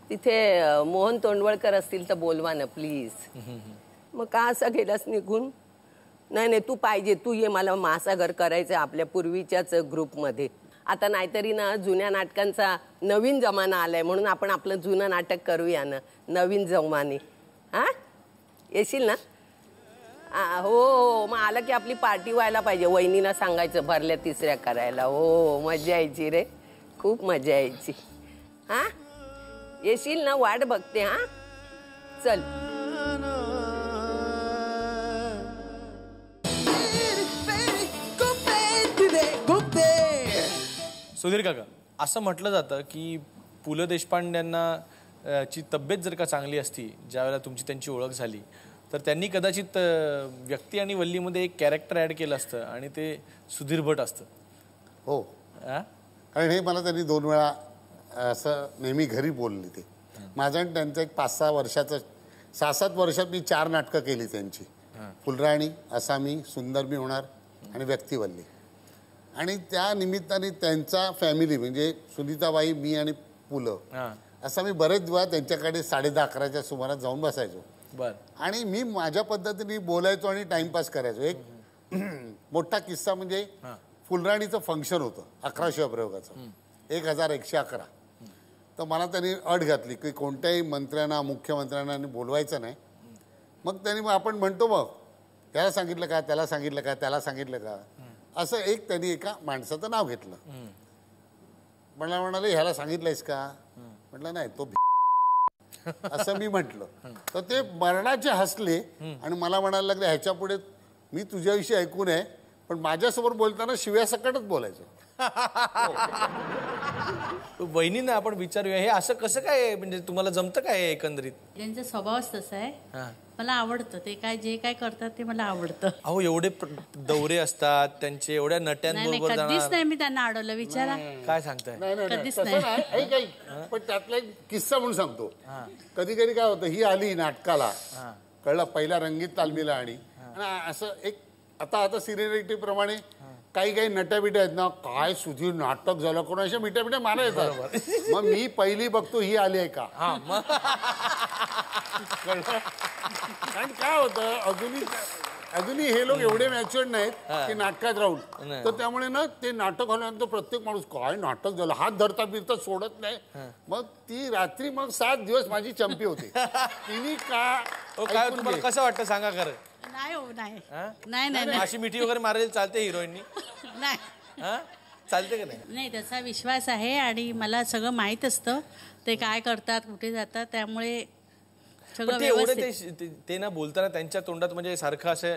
तिथे मोहन तोंडवळकर असतील तर बोलवा ना प्लीज. मग का असा गेलास निघून? नाही नाही, तू पाहिजे, तू ये, मला महासागर करायचं आपल्या पूर्वीच्याच ग्रुपमध्ये. आता नाहीतरी ना जुन्या नाटकांचा नवीन जमाना आलाय, म्हणून आपण आपलं जुनं नाटक करूया ना, नवीन जमाने. हा, येशील ना? हो, मग आलं की आपली पार्टी व्हायला पाहिजे. वहिनीला सांगायचं भरल्या तिसऱ्या करायला. हो, मजा यायची रे, खूप मजा यायची. हा, येशील ना? वाट बघते. हा, चल. सुधीर काका, असं म्हटलं जातं की पु ल देशपांड्यांना ची तब्येत जर का चांगली असती, ज्यावेळेला तुमची त्यांची ओळख झाली, तर त्यांनी कदाचित व्यक्ती आणि वल्लीमध्ये एक कॅरेक्टर ॲड केलं असतं आणि ते सुधीर भट असतं. हो, कारण हे मला त्यांनी 2 वेळा असं नेहमी घरी बोलले. ते माझं आणि त्यांचं एक 5-6 वर्षाचं, 6-7 वर्षात मी 4 नाटकं केली त्यांची. फुलराणी, असामी, सुंदर मी होणार आणि व्यक्तिवल्ली. आणि त्या निमित्ताने त्यांचा फॅमिली म्हणजे सुनीताबाई, मी आणि पुलं, असं मी बरेच वेळा त्यांच्याकडे 10:30-11च्या सुमारास जाऊन बसायचो. आणि मी माझ्या पद्धतीने बोलायचो आणि टाइमपास करायचो. एक मोठा किस्सा म्हणजे फुलराणीचं फंक्शन होतं 1100 प्रयोगाचं, 1111. तर मला त्यांनी अट घातली की कोणत्याही मंत्र्यांना, मुख्यमंत्र्यांना बोलवायचं नाही. मग त्यांनी आपण म्हणतो मग त्याला सांगितलं का, त्याला सांगितलं का, त्याला सांगितलं का, असं एक त्यांनी एका माणसाचं नाव घेतलं. मला म्हणाले ह्याला सांगितलंयस का? म्हटलं नाही, तो असं मी म्हटलं. तर ते मरणाचे हसले आणि मला म्हणायला लागले ह्याच्या पुढे मी तुझ्याविषयी ऐकून आहे, पण माझ्यासमोर बोलताना शिव्या सकटच बोलायचं. वहिनींना आपण विचारूया, हे असं कसं काय, म्हणजे तुम्हाला जमतं काय एकंदरीत? त्यांचा स्वभावच तसा आहे, मला आवडतं. ते काय जे काय करतात ते मला आवडतं. अहो, एवढे दौरे असतात त्यांचे, एवढ्या नट्यांबरोबर कधीच नाही मी त्यांना अडवलं. विचारा. काय सांगताय? कधीच नाही. पण त्यातला एक किस्सा म्हणून सांगतो. कधी कधी काय होतं, ही आली नाटकाला, कळलं, पहिल्या रंगीत तालमीला, आणि असं एक आता सिरियलिटी प्रमाणे काही काही नट्याबिट्या आहेत ना, काय सुधीर नाटक झालं, कोणाच्या मिट्या मारा येतात. मग मी पहिली बघतो ही आली आहे का. कारण काय होतं, अजूनही हे लोक एवढे मॅच्युअर्ड नाहीत की नाटकात राहून, तर त्यामुळे ना ते नाटक होण्यानंतर प्रत्येक माणूस काय नाटक झालं, हात धरता बिरता सोडत नाही. मग ती रात्री मग 7 दिवस माझी चंपी होती. तिने काय तुम्हाला कसं वाटतं सांगा खरं? नाही हो, नाही नाही, अशी मिठी वगैरे मारायला चालते हिरोईननी? नाही, चालते का नाही? नाही, त्याचा विश्वास आहे आणि मला सगळं माहीत असतं ते काय करतात, कुठे जातात, त्यामुळे सगळं व्यवस्थित. ते ना बोलताना त्यांच्या तोंडात म्हणजे सारखं असं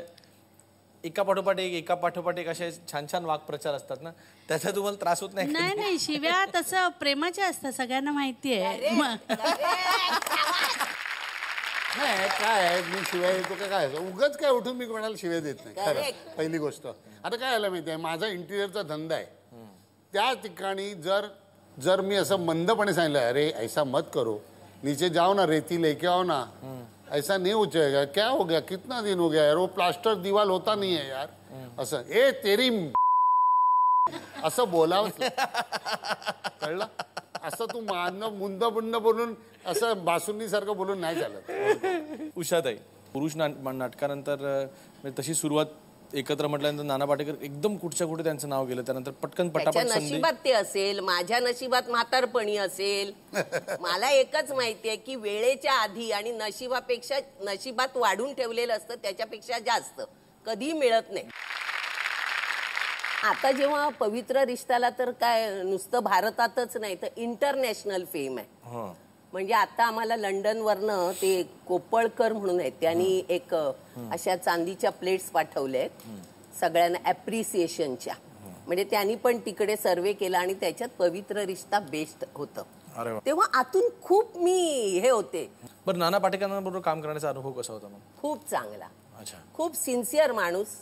एका पाठोपाठ एक असे छान छान वाक्प्रचार असतात ना, त्याचा तुम्हाला त्रास होत नाही? नाही नाही, शिव्या तसं प्रेमाच्या असतात, सगळ्यांना माहिती आहे. नाही काय आहे, मी शिवाय येतो का काय, उगाच काय उठून मी कोणाला शिव्या देत नाही. खरं पहिली गोष्ट. आता काय आलं माहिती आहे, माझा इंटिरियरचा धंदा आहे. त्या ठिकाणी जर मी असं मंदपणे सांगितलं, अरे ऐसा मत करो, नीचे जाओ ना, रेती लेके आओ ना, ऐसा नहीं हो जाएगा, क्या हो गया, कितना दिन हो गया यार, वो प्लास्टर दीवार होता नहीं है यार, असं ए तेरी असं बोलावंच. कळलं? असं तू मानणं मुंद बुंद बोलून असं बासुंदीसारखं बोलून नाही चालत. उषाताई, पुरुष नाटकानंतर तशी सुरुवात एकत्र म्हटल्यानंतर नाना पाटेकर एकदम कुठच्या कुठे त्यांचं नाव गेलं, त्यानंतर पटकन पटापट नशिबात ते असेल, माझ्या नशिबात म्हातारपणी असेल. मला एकच माहितीये की वेळेच्या आधी आणि नशिबात वाढून ठेवलेलं असतं त्याच्यापेक्षा जास्त कधी मिळत नाही. आता जेव्हा पवित्र रिश्ताला तर काय नुसतं भारतातच नाही तर इंटरनॅशनल फेम आहे. म्हणजे आता आम्हाला लंडनवरनं ते कोपळकर म्हणून आहेत, त्यांनी एक अशा चांदीच्या प्लेट्स पाठवल्या आहेत सगळ्यांना ॲप्रिसिएशनच्या. म्हणजे त्यांनी पण तिकडे सर्वे केला आणि त्याच्यात पवित्र रिश्ता बेस्ट होतं. तेव्हा आतून खूप मी हे होते. बरं, नाना पाटेकरांबरोबर काम करण्याचा अनुभव कसा होता? खूप चांगला. खूप सिन्सिअर माणूस.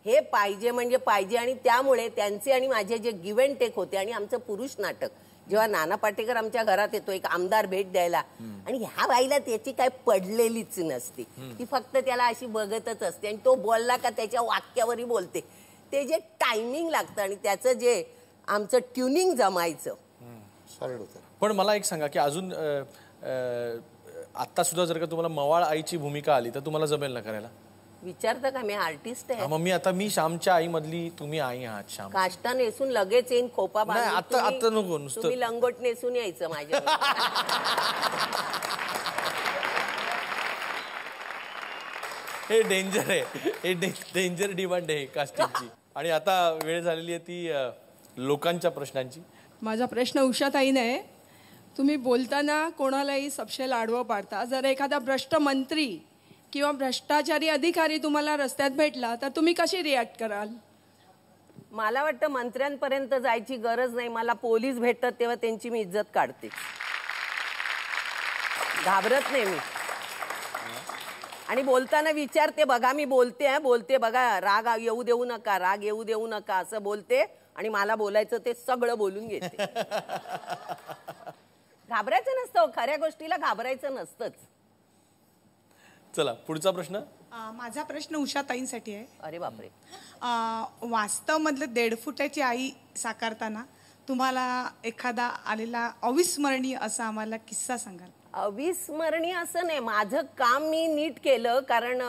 हे पाहिजे म्हणजे पाहिजे. आणि त्यामुळे त्यांचे आणि माझे जे गिव्ह अँड टेक होते. आणि आमचं पुरुष नाटक जेव्हा नाना पाटेकर आमच्या घरात येतो, एक आमदार भेट द्यायला, आणि ह्या बाईला त्याची काय पडलेलीच नसते, ती फक्त त्याला अशी बघतच असते आणि तो बोलला का त्याच्या वाक्यावरही बोलते. ते जे टायमिंग लागतं आणि त्याचं जे आमचं ट्युनिंग जमायचं. पण मला एक सांगा की अजून आत्ता सुद्धा जर का तुम्हाला मवाळ आईची भूमिका आली तर तुम्हाला जमेल ना करायला? विचारता का मी आर्टिस्ट आहे? मग मी श्यामच्या आई मधली तुम्ही आई आहात. श्याम काष्टा नेसून लगेच येईन खोपा नाही, आता नको नुसतं. तुम्ही लंगोट नेसून यायचं माझ्या. हे डेंजर आहे, हे डेंजर डिमांड आहे कास्टिंगची. आणि आता वेळ झालेली आहे ती लोकांच्या प्रश्नांची. माझा प्रश्न उषाताईने आहे. तुम्ही बोलताना कोणालाही सपशेल आडवं पाडता. जर एखादा भ्रष्ट मंत्री किंवा भ्रष्टाचारी अधिकारी तुम्हाला रस्त्यात भेटला तर तुम्ही कशी रिॲक्ट कराल? मला वाटतं मंत्र्यांपर्यंत जायची गरज नाही. मला पोलीस भेटतात तेव्हा त्यांची मी इज्जत काढते, घाबरत नाही मी. आणि बोलताना विचारते, बघा मी बोलते बघा, राग येऊ देऊ नका असं बोलते. आणि मला बोलायचं ते सगळं बोलून घेते. घाबरायचं नसतं, खऱ्या गोष्टीला घाबरायचं नसतंच. चला पुढचा प्रश्न. माझा प्रश्न उषाताईंसाठी आहे. अरे बापरे. वास्तव मधलं 1.5 फुटाची आई साकारताना तुम्हाला एखादा आलेला अविस्मरणीय असा आम्हाला किस्सा सांगाल? अविस्मरणीय असं नाही, माझं काम मी नीट केलं. कारण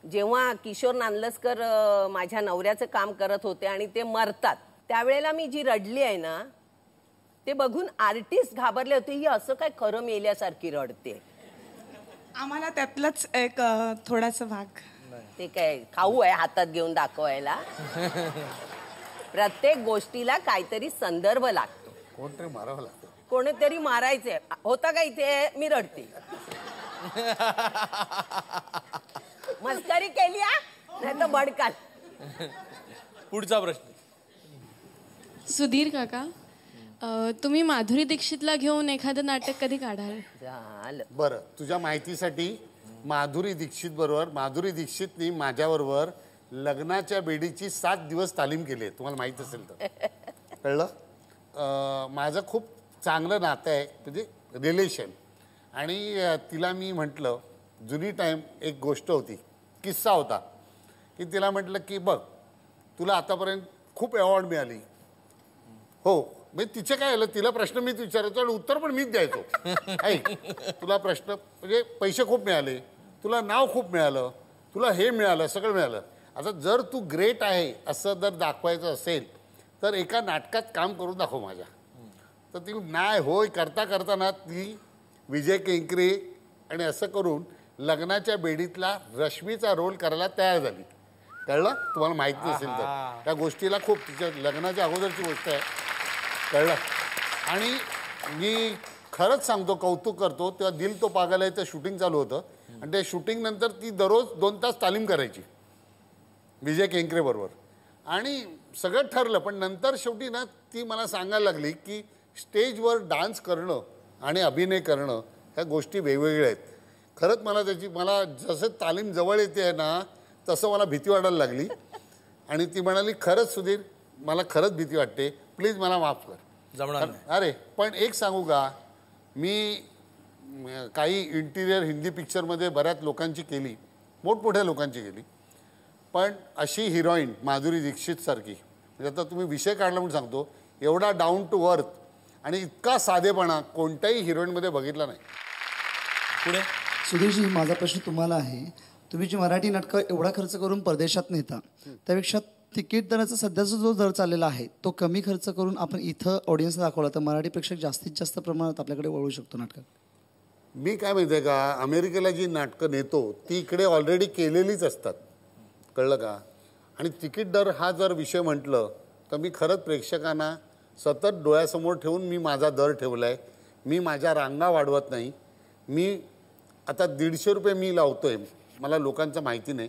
जेव्हा किशोर नांदलस्कर माझ्या नवऱ्याचं काम करत होते आणि ते मरतात त्यावेळेला मी जी रडली आहे ना, ते बघून आर्टिस्ट घाबरले होते, ही असं काय खरं मेल्यासारखी रडते. आम्हाला त्यातलाच एक थोडासा भाग. ते काय खाऊ आहे हातात घेऊन दाखवायला? प्रत्येक गोष्टीला काहीतरी संदर्भ लागतो. कोणतरी मारावं लागतं. कोणीतरी मारायचंय होता का इथे, मी रडते. मस्करी केली नाही तर बडकाल. पुढचा प्रश्न. सुधीर काका, तुम्ही माधुरी दीक्षितला घेऊन एखादं नाटक कधी काढाल? झालं. बरं, तुझ्या माहितीसाठी माधुरी दीक्षितनी माझ्याबरोबर लग्नाच्या बेडीची 7 दिवस तालीम केली आहे, तुम्हाला माहित असेल तर. कळलं? माझं खूप चांगलं नातं आहे, म्हणजे रिलेशन. आणि तिला मी म्हटलं, जुनी टाईम एक गोष्ट होती, किस्सा होता, की तिला म्हटलं की बघ तुला आतापर्यंत खूप अवॉर्ड मिळाली. हो, म्हणजे तिचे काय आलं, तिला प्रश्न मीच विचारायचो आणि उत्तर पण मीच द्यायचो. ऐक, तुला प्रश्न म्हणजे पैसे खूप मिळाले, तुला नाव खूप मिळालं, तुला हे मिळालं, सगळं मिळालं. आता जर तू ग्रेट आहे असं जर दाखवायचं असेल तर एका नाटकात काम करून दाखव माझ्या. तर ती नाही होय करता करताना ती विजय केंकरे आणि असं करून लग्नाच्या बेडीतला रश्मीचा रोल करायला तयार झाली. कळलं? तुम्हाला माहिती असेल तर त्या गोष्टीला खूप, तिच्या लग्नाच्या अगोदरची गोष्ट आहे. कळलं? आणि मी खरंच सांगतो, कौतुक करतो, तेव्हा दिल तो पागल आहे ते शूटिंग चालू होतं आणि त्या शूटिंग नंतर ती दररोज 2 तास तालीम करायची विजय केंकरे बरोबर. आणि सगळं ठरलं, पण नंतर शेवटी ना ती मला सांगायला लागली की स्टेजवर डान्स करणं आणि अभिनय करणं ह्या गोष्टी वेगवेगळ्या आहेत. खरंच मला जसं तालीम जवळ येते आहे ना तसं मला भीती वाटायला लागली. आणि ती म्हणाली, खरंच सुधीर मला खरंच भीती वाटते, प्लीज मला माफ कर. जमणार नाही. अरे पण एक सांगू का, मी काही इंटिरियर हिंदी पिक्चरमध्ये बऱ्याच लोकांची केली, मोठमोठ्या लोकांची केली, पण अशी हिरोईन माधुरी दीक्षित सारखी, म्हणजे आता तुम्ही विषय काढला म्हणून सांगतो, एवढा डाऊन टू अर्थ आणि इतका साधेपणा कोणत्याही हिरोईनमध्ये बघितला नाही. पुढे. सुधीरजी, माझा प्रश्न तुम्हाला आहे. तुम्ही जी मराठी नाटकं एवढा खर्च करून परदेशात नेता, त्यापेक्षा तिकीट दराचा सध्याचा जो दर चाललेला आहे तो कमी खर्च करून आपण इथं ऑडियन्सला दाखवला तर मराठी प्रेक्षक जास्तीत जास्त प्रमाणात आपल्याकडे वळू शकतो नाटकात. मी काय माहिती आहे का, अमेरिकेला जी नाटकं नेतो ती इकडे ऑलरेडी केलेलीच असतात. कळलं का? आणि तिकीट दर हा जर विषय म्हटलं तर मी खरंच प्रेक्षकांना सतत डोळ्यासमोर ठेवून मी माझा दर ठेवला आहे. मी माझ्या रांगा वाढवत नाही. मी आता 150 रुपये मी लावतो आहे, मला लोकांचं माहिती नाही,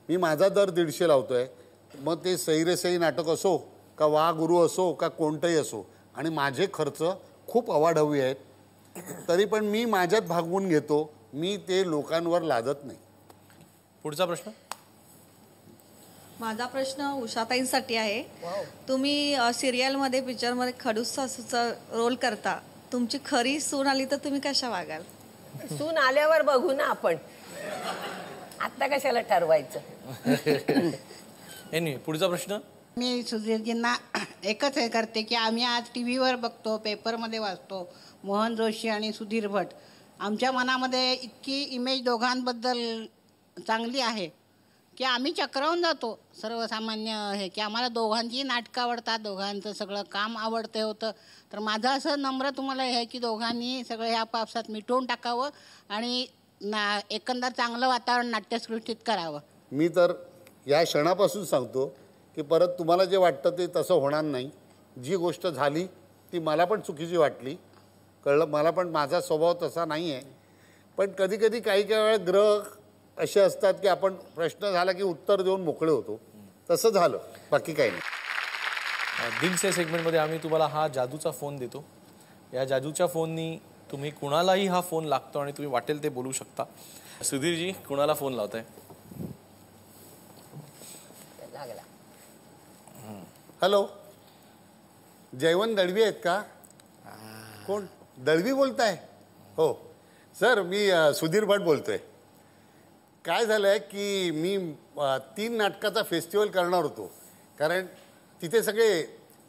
मी माझा दर 150 लावतो आहे. मग ते सई रे सई नाटक असो का वा गुरु असो का कोणतंही असो, आणि माझे खर्च खूप अवाढव्य आहेत, तरी पण मी माझ्यात भागवून घेतो. मी ते लोकांवर लादत नाही. पुढचा प्रश्न. माझा प्रश्न उषाताईंसाठी आहे. तुम्ही सिरियलमध्ये पिक्चरमध्ये खडूस सासूचा रोल करता, तुमची खरी सून आली तर तुम्ही कशा वागाल? सून आल्यावर बघू ना आपण, आता कशाला ठरवायचं. पुढचा प्रश्न. मी सुधीरजींना एकच हे करते की आम्ही आज TV वर बघतो, पेपरमध्ये वाचतो, मोहन जोशी आणि सुधीर भट, आमच्या मनामध्ये इतकी इमेज दोघांबद्दल चांगली आहे की आम्ही चक्रावून जातो सर्वसामान्य हे, की आम्हाला दोघांची नाटकं आवडतात, दोघांचं सगळं काम आवडते होतं. तर माझं असं नम्र तुम्हाला हे आहे की दोघांनी सगळं ह्या पावसात मिटवून टाकावं आणि एकंदर चांगलं वातावरण नाट्यसृष्टीत करावं. मी तर या क्षणापासून सांगतो की परत तुम्हाला जे वाटतं ते तसं होणार नाही. जी गोष्ट झाली ती मला पण चुकीची वाटली, कळलं, मला पण माझा स्वभाव तसा नाही आहे. पण कधी कधी काही वेळा ग्रह असे असतात की आपण प्रश्न झाला की उत्तर देऊन मोकळे होतो. तसं झालं, बाकी काही नाही. दिल से सेगमेंटमध्ये आम्ही तुम्हाला हा जादूचा फोन देतो. या जादूच्या फोननी तुम्ही कुणालाही हा फोन लागतो आणि तुम्ही वाटेल ते बोलू शकता. सुधीरजी, कुणाला फोन लावताय? हॅलो, जयवंत दळवी आहेत का? कोण दळवी बोलताय? हो सर, मी सुधीर भट बोलतोय. काय झालं आहे की मी 3 नाटकाचा फेस्टिवल करणार होतो, कारण तिथे सगळे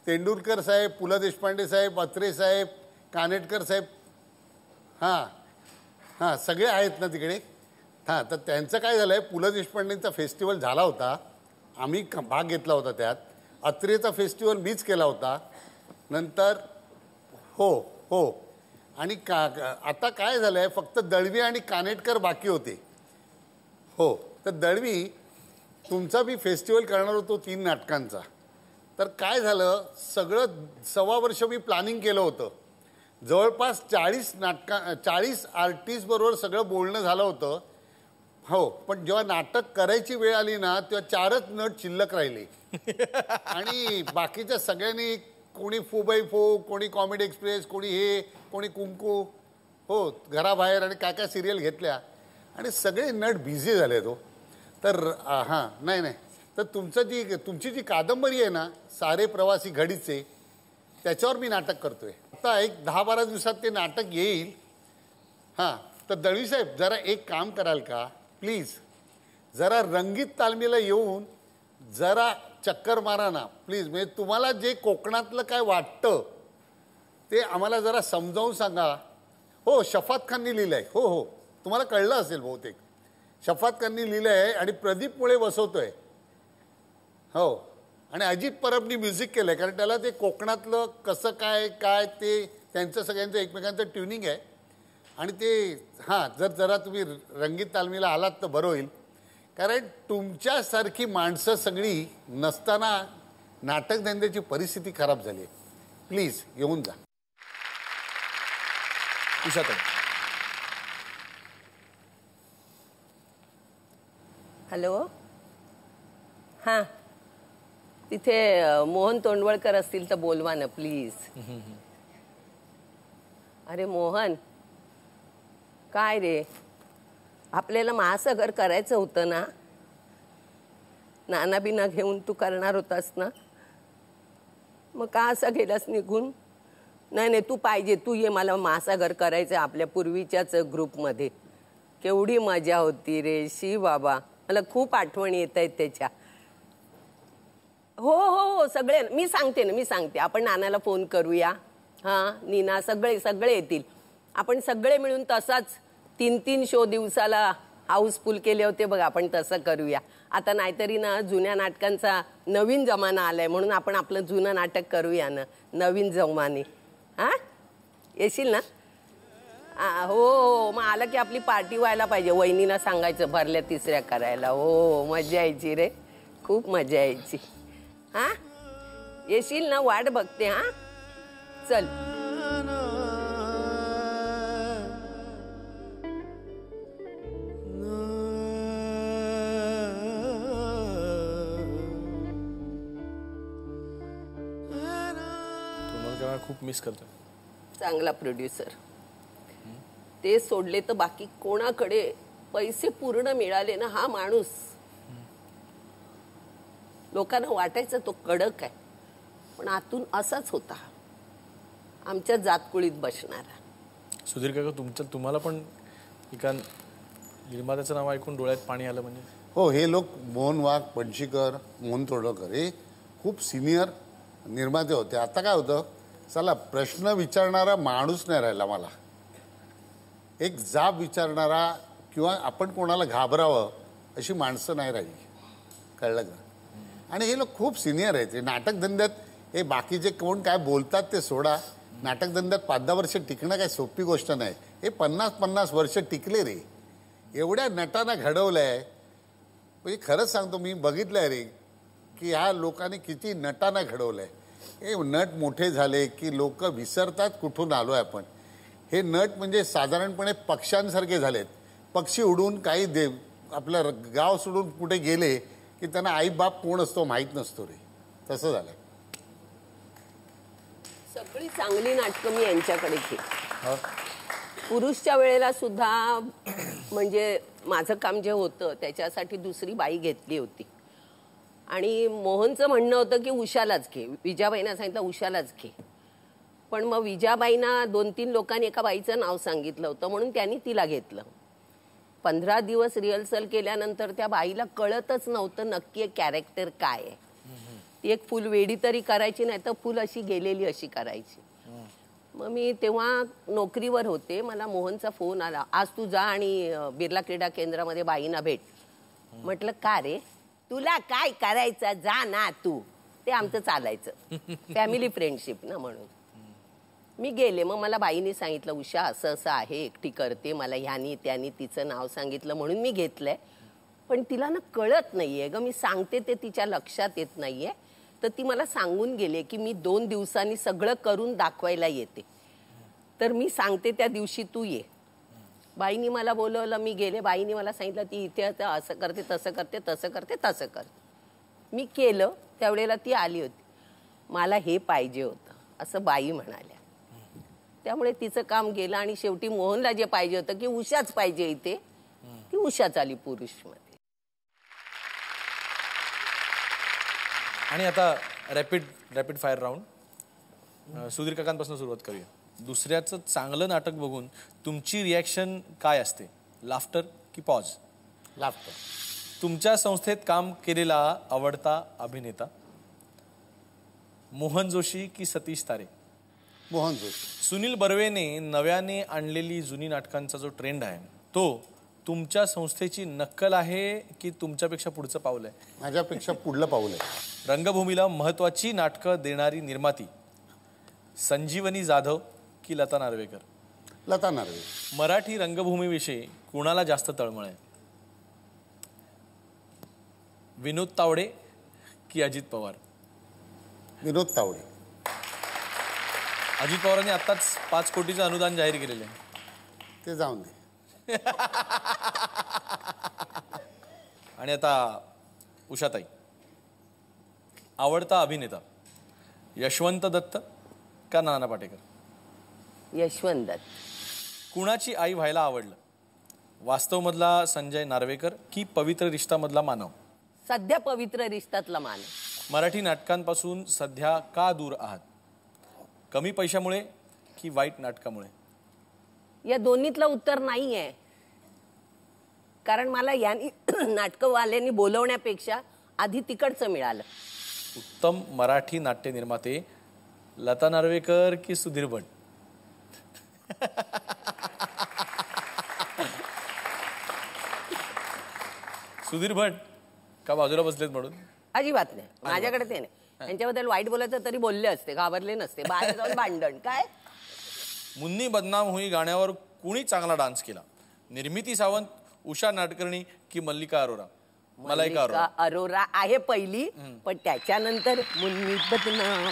तेंडुलकर साहेब, पु ल देशपांडे साहेब, अत्रे साहेब, कानेटकर साहेब, हां सगळे आहेत ना तिकडे. हां, तर त्यांचं काय झालं आहे, पु ल देशपांडेंचा फेस्टिवल झाला होता, आम्ही भाग घेतला होता त्यात. अत्रेचा फेस्टिवल मीच केला होता नंतर. हो आणि आता काय झालं आहे, फक्त दळवी आणि कानेटकर बाकी होते. हो, तर दळवी तुमचा मी फेस्टिवल करणार होतो 3 नाटकांचा. तर काय झालं, सगळं 1.25 वर्ष मी प्लॅनिंग केलं होतं. जवळपास 40 आर्टिस्ट बरोबर सगळं बोलणं झालं होतं. हो, पण जेव्हा नाटक करायची वेळ आली ना, तेव्हा 4च नट शिल्लक राहिले आणि बाकीच्या सगळ्यांनी, कोणी फो बाय फो, कोणी कॉमेडी एक्सप्रेस, कोणी हे, कोणी कुंकू, हो घराबाहेर आणि काय काय सिरियल घेतल्या आणि सगळे नट बिझी झाले. तो तर नाही तर तुमची जी कादंबरी आहे ना, सारे प्रवासी घडीचे, त्याच्यावर मी नाटक करतोय. आता एक 10-12 दिवसात ते नाटक येईल. तर दळवी साहेब, जरा एक काम कराल का प्लीज, जरा रंगीत तालमीला येऊन जरा चक्कर मारा ना प्लीज. म्हणजे तुम्हाला जे कोकणातलं काय वाटतं ते आम्हाला जरा समजावून सांगा. हो, शफात खाननी लिहिलं आहे. हो, तुम्हाला कळलं असेल बहुतेक, शफात खाननी लिहिलं आहे आणि प्रदीप मुळे बसवतोय. हो, आणि अजित परबनी म्युझिक केलं आहे, कारण त्याला ते कोकणातलं कसं काय ते त्यांचं सगळ्यांचं एकमेकांचं ट्युनिंग आहे. आणि ते जरा तुम्ही रंगीत तालमीला आलात तर बरं होईल, कारण तुमच्यासारखी माणसं सगळी नसताना नाटकधंद्याची परिस्थिती खराब झाली आहे. प्लीज येऊन जा. हॅलो, हां, तिथे मोहन तोंडवळकर असतील तर बोलवा ना प्लीज. अरे मोहन, काय रे, आपल्याला महासागर करायचं होतं ना, नाना बिना घेऊन तू करणार होतास ना, मग का असं गेलास निघून? नाही तू पाहिजे, तू ये, मला महासागर करायचं आपल्या पूर्वीच्याच ग्रुपमध्ये. केवढी मजा होती रे, शी बाबा, मला खूप आठवणी येत आहेत त्याच्या. हो सगळे मी सांगते, आपण नानाला फोन करूया. नीना, सगळे येतील. आपण सगळे मिळून तसाच 3 शो दिवसाला हाऊसफुल केले होते बघ, आपण तसं करूया. आता नाहीतरी ना जुन्या नाटकांचा नवीन जमाना आलाय, म्हणून आपण आपलं जुनं नाटक करूया ना, नवीन जमाने. येशील ना? हो, मग आलं की आपली पार्टी व्हायला पाहिजे. वहिनीला सांगायचं भरल्या 3ऱ्या करायला. हो, मजा यायची रे, खूप मजा यायची. येशील ना? वाट बघते. चल. खूप मिस करतो. चांगला प्रोड्युसर. ते सोडले तर बाकी कोणाकडे पैसे पूर्ण मिळाले ना, हा माणूस लोकांना वाटायचं तो कडक आहे, पण आतून असाच होता, आमच्या जातकुळीत बसणारा. सुधीर काका, तुम्हाला पण एका निर्मात्याचं नाव ऐकून डोळ्यात पाणी आलं म्हणजे? हो, हे लोक मोहन वाघ, पणशीकर, मोहन तोंडवळकर हे खूप सिनियर निर्माते होते. आता काय होतं, चला प्रश्न विचारणारा माणूस नाही राहिला मला. एक जाब विचारणारा किंवा आपण कोणाला घाबरावं अशी माणसं नाही राहिली. कळलं का? आणि हे लोक खूप सिनियर आहेत. नाटक धंद्यात हे बाकीचे कोण काय बोलतात ते सोडा. नाटक धंद्यात 5-10 वर्ष टिकणं काय सोपी गोष्ट नाही. हे 50-50 वर्ष टिकले रे. एवढ्या नटांना घडवलंय. म्हणजे खरंच सांगतो मी बघितलंय रे की ह्या लोकांनी किती नटांना घडवलंय. हे नट मोठे झाले की लोक विसरतात कुठून आलोय आपण. हे नट म्हणजे साधारणपणे पक्ष्यांसारखे झालेत. पक्षी उडून काही आपलं गाव सोडून कुठे गेले की त्यांना आई बाप कोण असतो माहीत नसतो रे. तसं झालंय. सगळी चांगली नाटकं मी यांच्याकडे केली. पुरुषच्या वेळेला सुद्धा म्हणजे माझं काम जे होतं त्याच्यासाठी दुसरी बाई घेतली होती. आणि मोहनचं म्हणणं होतं की उषालाच घे. विजाबाईंना सांगितलं उषालाच घे. पण मग विजाबाईंना 2-3 लोकांनी एका बाईचं नाव सांगितलं होतं म्हणून त्यांनी तिला घेतलं. 15 दिवस रिहर्सल केल्यानंतर त्या बाईला कळतच नव्हतं नक्की कॅरेक्टर काय आहे. ती एक फुल वेडी तरी करायची नाही तर फुल अशी गेलेली अशी करायची. मग मी तेव्हा नोकरीवर होते. मला मोहनचा फोन आला, आज तू जा आणि बिर्ला क्रीडा केंद्रामध्ये बाईंना भेट. म्हटलं का रे, तुला काय करायचं जा ना तू. ते आमचं चालायचं फॅमिली फ्रेंडशिप ना म्हणून. मी गेले. मग मला बाईंनी सांगितलं उषा असं असं आहे, एकटी करते, मला ह्यानी त्यानी तिचं नाव सांगितलं म्हणून मी घेतलंय. पण तिला ना कळत नाहीये ग, मी सांगते ते तिच्या लक्षात येत नाहीये. तर ती मला सांगून गेले की मी 2 दिवसांनी सगळं करून दाखवायला येते, तर मी सांगते त्या दिवशी तू ये. बाईंनी मला बोलवलं, मी गेले. बाईंनी मला सांगितलं ती इथे असं करते तसं करते तसं करते तसं करते. मी केलं. त्यावेळेला ती आली होती. मला हे पाहिजे होतं असं बाई म्हणाल्या. त्यामुळे तिचं काम गेलं आणि शेवटी मोहनला जे पाहिजे होतं की उषाच पाहिजे इथे, ती उषाच आली पुरुषमध्ये. आणि आता रॅपिड फायर राऊंड. सुधीर काकांपासून सुरुवात करूया. दुसऱ्याचं चांगलं नाटक बघून तुमची रिॲक्शन काय असते? लाफ्टर की पॉज? लाफ्टर. तुमच्या संस्थेत काम केलेला आवडता अभिनेता? मोहन जोशी की सतीश तारे? मोहन जोशी. सुनील बर्वेने नव्याने आणलेली जुनी नाटकांचा जो ट्रेंड आहे तो तुमच्या संस्थेची नक्कल आहे की तुमच्यापेक्षा पुढचं पाऊल आहे? माझ्यापेक्षा पुढलं पाऊल आहे. रंगभूमीला महत्वाची नाटकं देणारी निर्माती संजीवनी जाधव की लता नार्वेकर? लता नार्वेकर. मराठी रंगभूमीविषयी कुणाला जास्त तळमळ आहे? विनोद तावडे की अजित पवार? विनोद तावडे. अजित पवारांनी आत्ताच 5 कोटीचं अनुदान जाहीर केलेलं आहे. ते जाऊन दे. आणि आता उषाताई, आवडता अभिनेता यशवंत दत्त का नाना पाटेकर? यशवंत दत्त. कुणाची आई व्हायला आवडलं? वास्तवमधला संजय नार्वेकर की पवित्र रिश्तामधला मानव? सध्या पवित्र रिश्तातला मानव. मराठी नाटकांपासून सध्या का दूर आहात? कमी पैशामुळे की वाईट नाटकामुळे? या दोन्हीतलं उत्तर नाही आहे. कारण मला यांनी नाटकवाल्यांनी बोलवण्यापेक्षा आधी तिकडचं मिळालं. उत्तम मराठी नाट्य निर्माते लता नार्वेकर की सुधीर भट? सुधीर भट का बाजूला बसलेत म्हणून? अजिबात नाही. माझ्याकडे ते नाही. त्यांच्याबद्दल वाईट बोलायचं तरी बोलले असते, घाबरले नसते. बाहेर जाऊन भांडण काय. मुन्नी बदनाम हुई गाण्यावर कुणी चांगला डान्स केला? निर्मिती सावंत, उषा नाडकर्णी की मल्लिका अरोरा? मलाइका अरोरा आहे पहिली, पण त्याच्यानंतर मुन्नी बदनाम